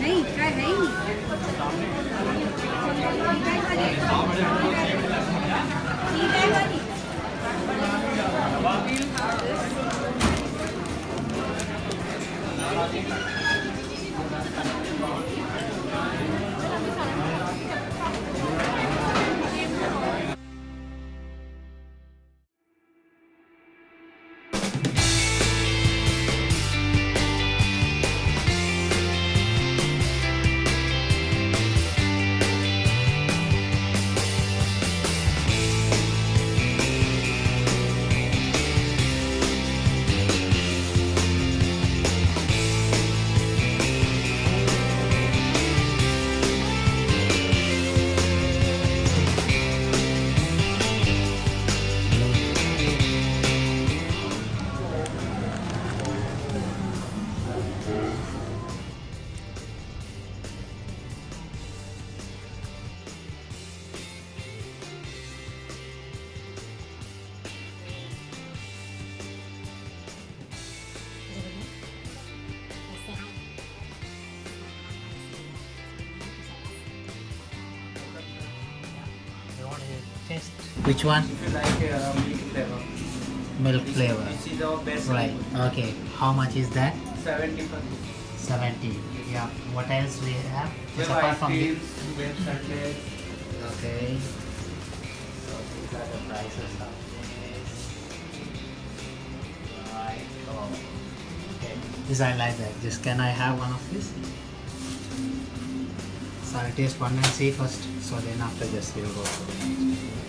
नहीं क्या है ही Which one? If you like milk flavor. Milk flavor. This is our best Right. Okay. How much is that? 70 per 70. Yeah. What else we have? We Just have apart ice from the. creams, milk sundaes. Okay. So these are the prices of this. Right. Oh. Okay. This I like that. Just can I have one of this? So I'll taste one and see first. So then after just we'll go for the next.